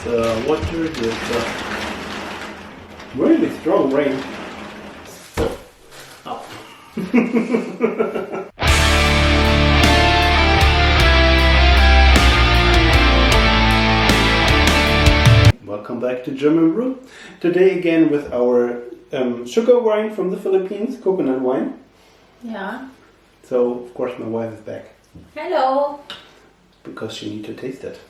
water, there's really strong rain. Oh. Welcome back to German Brew. Today again with our sugar wine from the Philippines, coconut wine. Yeah. So of course my wife is back. Hello. Because she needs to taste it.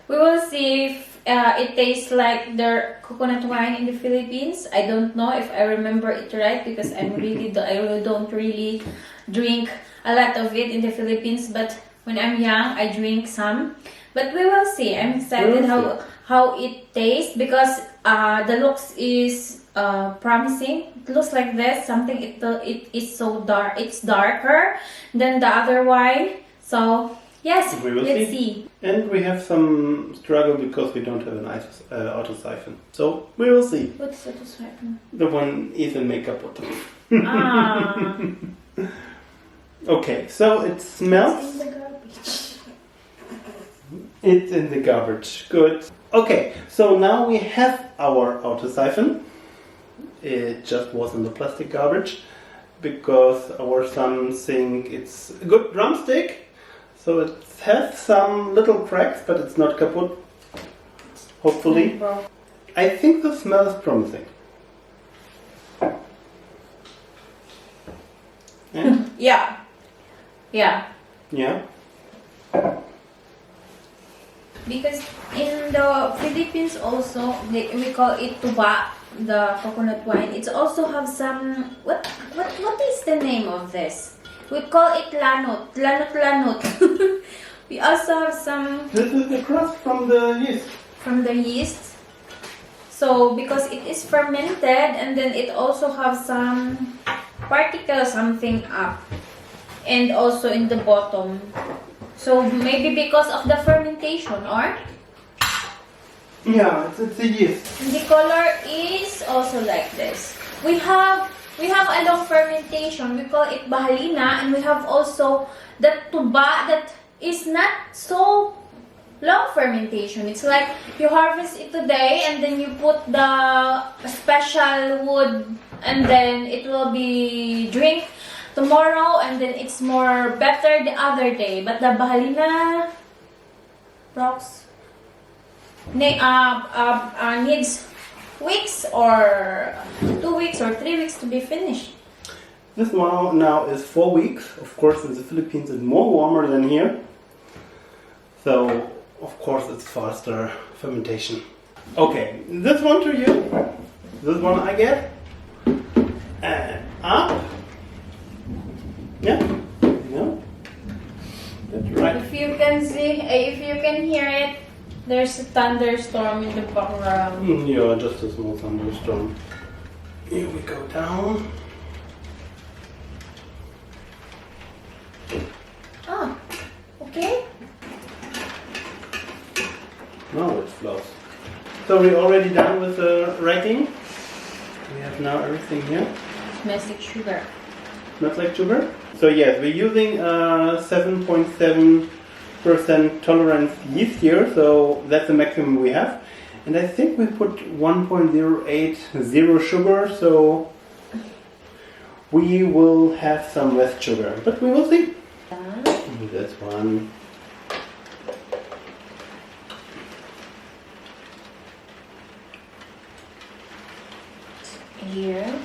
We will see if it tastes like their coconut wine in the Philippines. I don't know if I remember it right because I really don't really drink a lot of it in the Philippines. But when I'm young, I drink some. But we will see. I'm excited how it tastes because the looks is promising. It looks like this. Something it is so dark. It's darker than the other wine. So yes, let's see. And we have some struggle because we don't have an auto siphon. So we will see. What's auto siphon? The one Ethan makeup bottle. Ah. Okay, so it smells. It's in the garbage. It's in the garbage. Good. Okay, so now we have our auto siphon. It just was in the plastic garbage because our son thinks it's a good drumstick. So it has some little cracks, but it's not kaput. Hopefully. I think the smell is promising. And? Yeah. Yeah. Yeah. Because in the Philippines also, we call it Tubâ, the coconut wine. It also have some, what is the name of this? We call it lanot. We also have some... This is the crust from the yeast. From the yeast. So, because it is fermented and then it also have some particle something up. And also in the bottom. So, maybe because of the fermentation or? Yeah, it's a yeast. The color is also like this. We have a long fermentation. We call it bahalina, and we have also the tubâ that is not so long fermentation. It's like you harvest it today and then you put the special wood and then it will be drink tomorrow and then it's more better the other day. But the bahalina rocks needs weeks or 2 weeks or 3 weeks to be finished. This one now is 4 weeks. Of course, in the Philippines it's more warmer than here. So, of course, it's faster fermentation. Okay, this one to you. This one I get. And up. Yeah. No. That's right. If you can see, if you can hear it, there's a thunderstorm in the background. Yeah, just a small thunderstorm. Here we go down. Ah, okay. Now it flows. So we're already done with the writing. We have now everything here. Smells like sugar. Smells like sugar. So yes, we're using 7.7% tolerance yeast here, so that's the maximum we have. And I think we put 1.080 sugar, so we will have some less sugar, but we will see. This one. Here.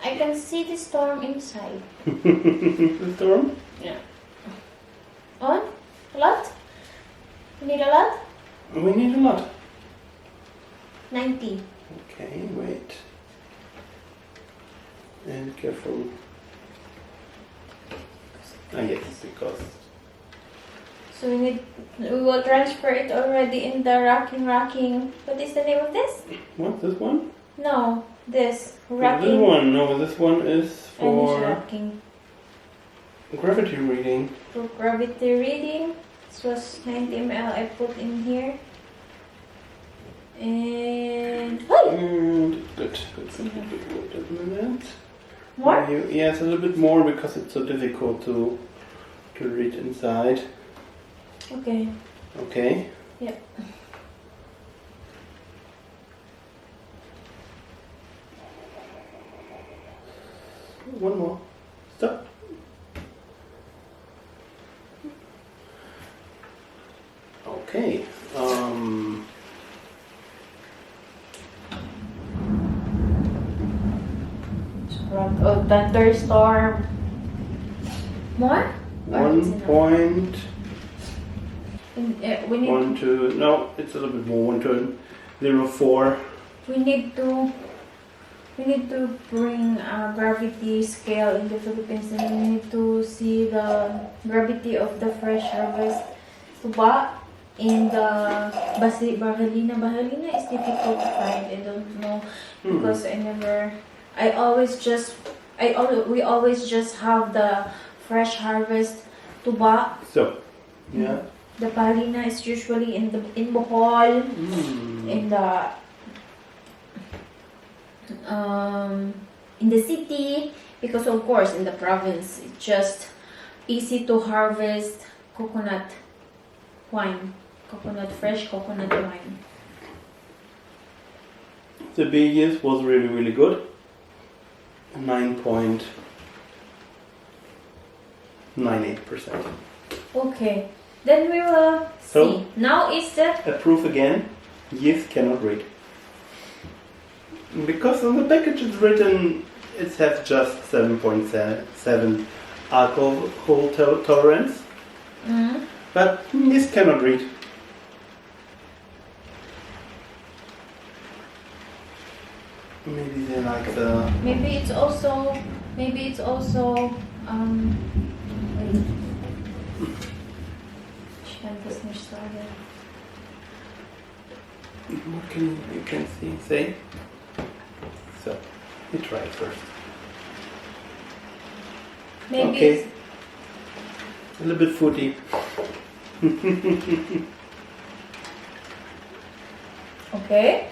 I can see the storm inside. The storm? Yeah. On? A lot? You need a lot? We need a lot. 90. Okay, wait. And careful. Ah yes, because... So we will transfer it already in the racking. What is the name of this? What, this one? No, this racking. This one, no, this one is for racking. Gravity reading. For gravity reading, this was 90 ml I put in here. And good. More? More? Yes, a little bit more because it's so difficult to to read inside. Okay. Okay. Yep. One more. Stop. Okay. Oh, thunderstorm. More? We need 1.12. No, it's a little bit more. 1.04. we need to bring a gravity scale in the Philippines, and we need to see the gravity of the fresh harvest Tubâ in the Bahalina. Bahalina is difficult to find. I don't know because we always just have the fresh harvest Tubâ. So, yeah. The Bahalina is usually in Bohol, in the city, because of course in the province it's just easy to harvest coconut wine, fresh coconut wine. The BES was really good. 9.98%. Okay, then we will So, see. Now is the Approve again. Yeast cannot read. Because on the package it's written it has just 7.7 alcohol tolerance. But yeast cannot read. Maybe they like the... maybe it's also wait. Stand nicht sagen. What can you can say? So, we try it first. Maybe Okay. it's, A little bit fruity. okay.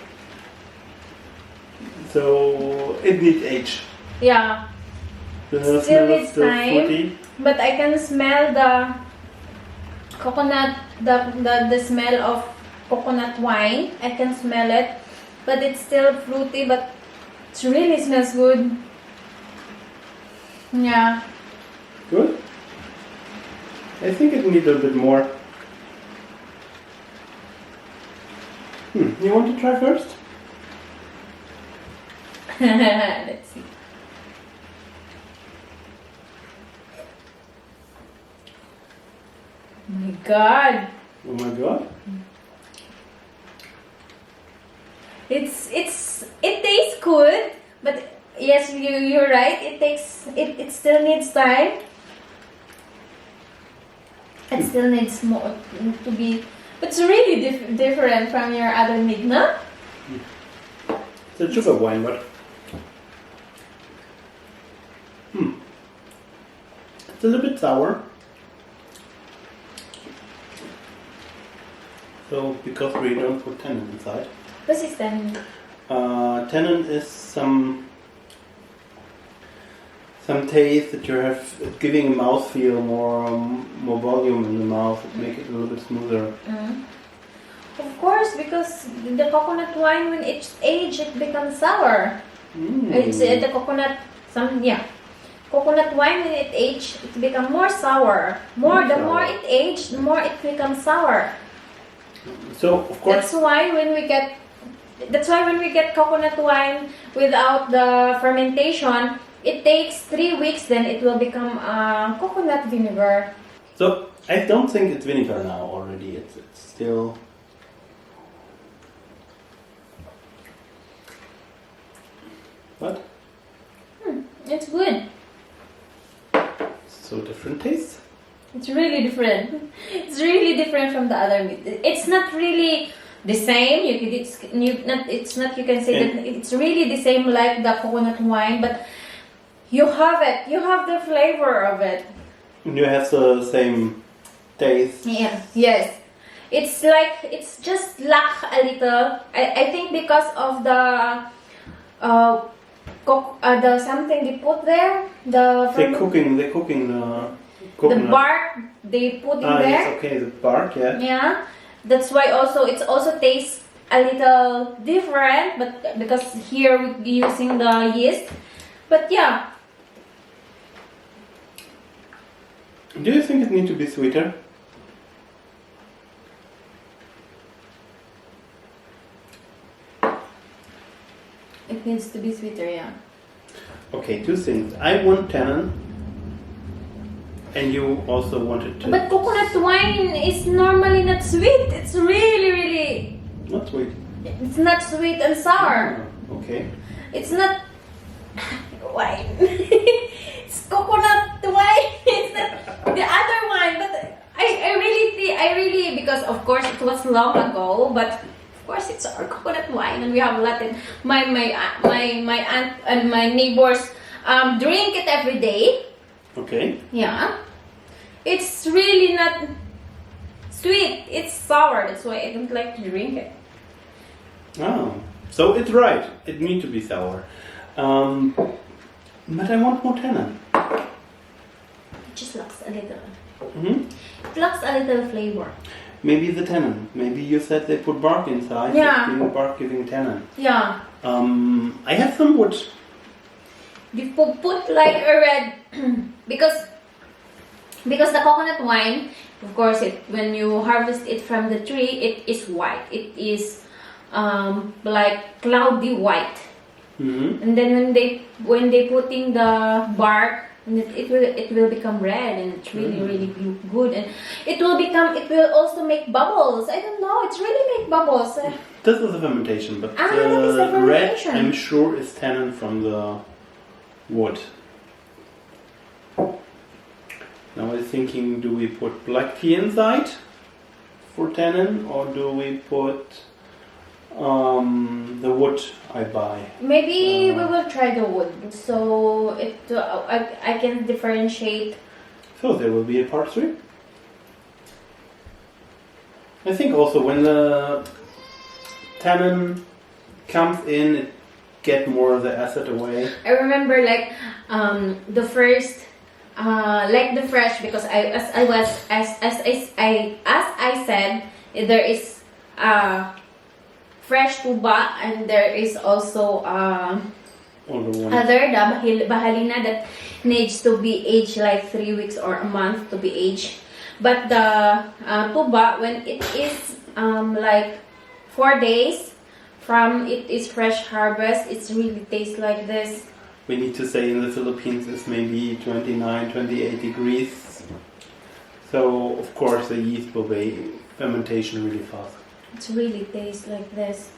So, it needs age. Yeah. The Still smell needs is still time. fruity. But I can smell the coconut, the smell of coconut wine. I can smell it, but it's still fruity, but it really smells good. Yeah. Good. I think it needs a bit more. You want to try first? Let's see. Oh my god. Oh my god. It tastes good, but yes, you're right. It still needs time. It still needs more to be. It's really different from your other Midna. It's a sugar wine, but it's a little bit sour. So because we don't put tannin inside. What is that? Tannin is some taste that you have giving a mouthfeel, more volume in the mouth, make it a little bit smoother. Of course, because the coconut wine, when it's aged, it becomes sour. It's the coconut, coconut wine when it aged, it becomes more sour. The more it aged, the more it becomes sour. So of course. That's why when we get coconut wine without the fermentation, it takes 3 weeks. Then it will become coconut vinegar. So I don't think it's vinegar now already. It's still. What? It's good. So different tastes. It's really different. It's really different from the other meat. It's not really the same. You can say that it's really the same like the coconut wine, but you have it. You have the flavor of it. You have the same taste. Yeah. Yes. It's just lack a little. I think because of the something they put there. They're cooking Coconut. The bark they put in there. Yes, okay, the bark, yeah. Yeah, that's why also it also tastes a little different, but because here we're using the yeast. But yeah. Do you think it needs to be sweeter? It needs to be sweeter, yeah. Okay, two things. I want tannin, and you also wanted to. But coconut wine is normally not sweet. It's really, Not sweet. it's not sweet and sour. Oh, okay. It's not wine. It's coconut wine. It's not the other wine. But I really, because of course it was long ago, but of course it's our coconut wine, and we have a lot. And my aunt and my neighbors drink it every day. Okay. Yeah, it's really not sweet. It's sour. That's why I don't like to drink it. Oh, so it's right. It needs to be sour. But I want more tannin. It just lacks a little. Hmm. It lacks a little flavor. Maybe the tannin. Maybe you said they put bark inside. Yeah. Bark giving tannin. Yeah. I have some wood. We put like a red because the coconut wine, of course, when you harvest it from the tree, it is white. It is like cloudy white. Mm-hmm. And then when they put in the bark, and it will become red, and it's really good, and it will also make bubbles. I don't know, it's really make bubbles. This is a fermentation, but that is the red, fermentation. I'm sure, is tannin from the wood. Now I'm thinking, do we put black tea inside for tannin, or do we put the wood I buy? Maybe we will try the wood, so I can differentiate. So there will be a part 3. I think also when the tannin comes in, it get more of the acid away. I remember like the first like the fresh, because as I said, there is fresh Tubâ, and there is also other the Bahalina that needs to be aged like 3 weeks or a month to be aged. But the Tubâ, when it is like 4 days from it is fresh harvest, it really tastes like this. We need to say in the Philippines it's maybe 29, 28 degrees. So of course the yeast will be fermentation really fast. It really tastes like this.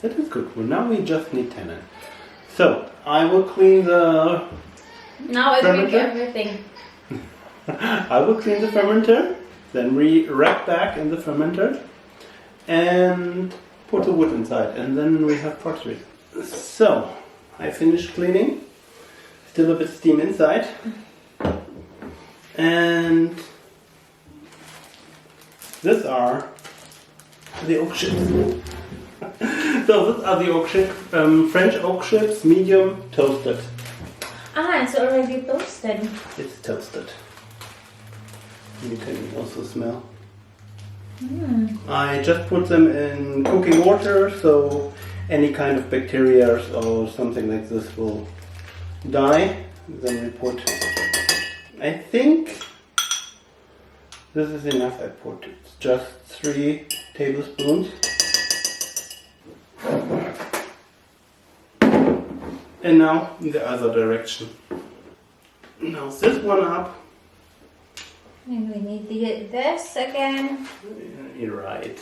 That is good. Well, now we just need tannin. So I will clean the. Now I drink fermenter. everything. I will clean the fermenter, then wrap back in the fermenter, and put the wood inside, and then we have pottery. So I finished cleaning. Still a bit of steam inside, and these are the oak chips. So these are the oak chips, French oak chips, medium toasted. Ah, it's already toasted. It's toasted. You can also smell. I just put them in cooking water, so any kind of bacteria or something like this will die. Then we put. I think this is enough. I put just 3 tablespoons. And now in the other direction. Now this one up. And we need to get this again. You're right.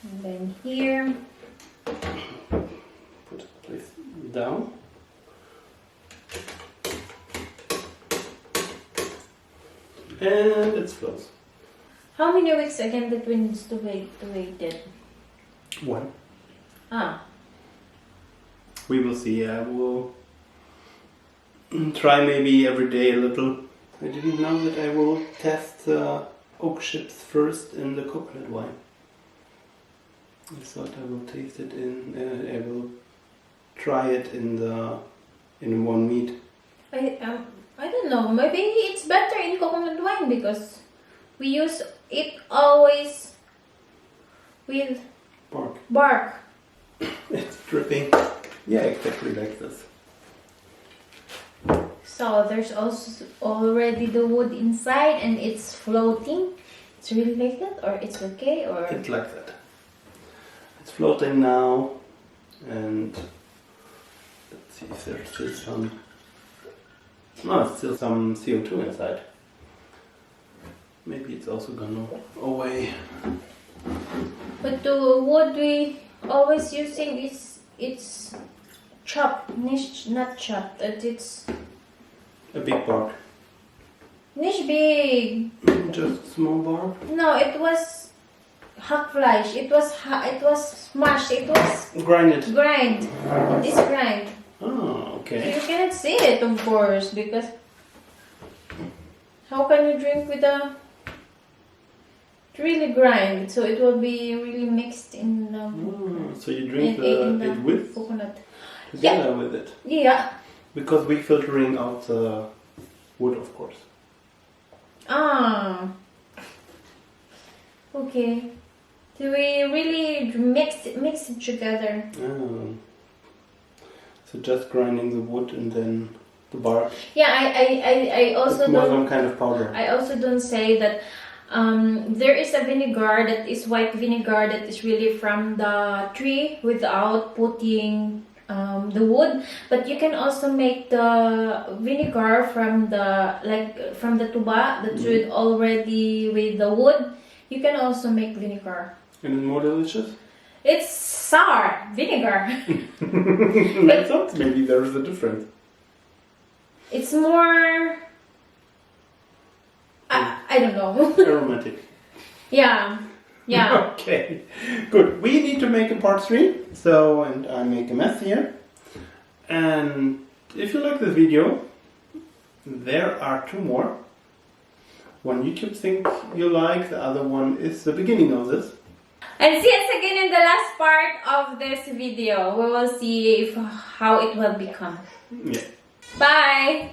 And then here. Put it place down. And it's closed. How many weeks again that we need to wait it? 1. Ah. We will see. I will try maybe every day a little. I didn't know that I will test oak chips first in the coconut wine. I thought I will taste it I will try it in one meat. I don't know. Maybe it's better in coconut wine because we use it always with bark. It's dripping. Yeah, exactly like this. So there's also already the wood inside and it's floating. It's really like that, or it's okay, or It's like that. It's floating now, and let's see if there's still some. No, it's still some CO2 inside. Maybe it's also gone away. but the wood we always using is it's chopped, not chopped. It's A big bark. nicht big. Just small bark. No, it was hackfleisch. It was smashed. It was Grind it. grind. It is grind. Oh, okay. You cannot see it, of course, because how can you drink with a really grind? So it will be really mixed in the So you drink in it with coconut. together with it. Yeah. Because we're filtering out the wood, of course. Ah. Okay. So we really mix it together. Oh. So just grinding the wood and then the bark. Yeah, I also It's more don't. some kind of powder. I also don't say that there is a vinegar that is white vinegar that is really from the tree without putting the wood, but you can also make the vinegar from the tuba that should already with the wood. You can also make vinegar. And it's more delicious? It's sour vinegar. I thought maybe there is a difference. It's more. I don't know. Aromatic. Yeah. Okay, good. We need to make a part 3. So, and I make a mess here. And if you like this video, there are 2 more. One YouTube thing you like, the other one is the beginning of this. And see us again in the last part of this video. We will see how it will become. Yeah. Bye!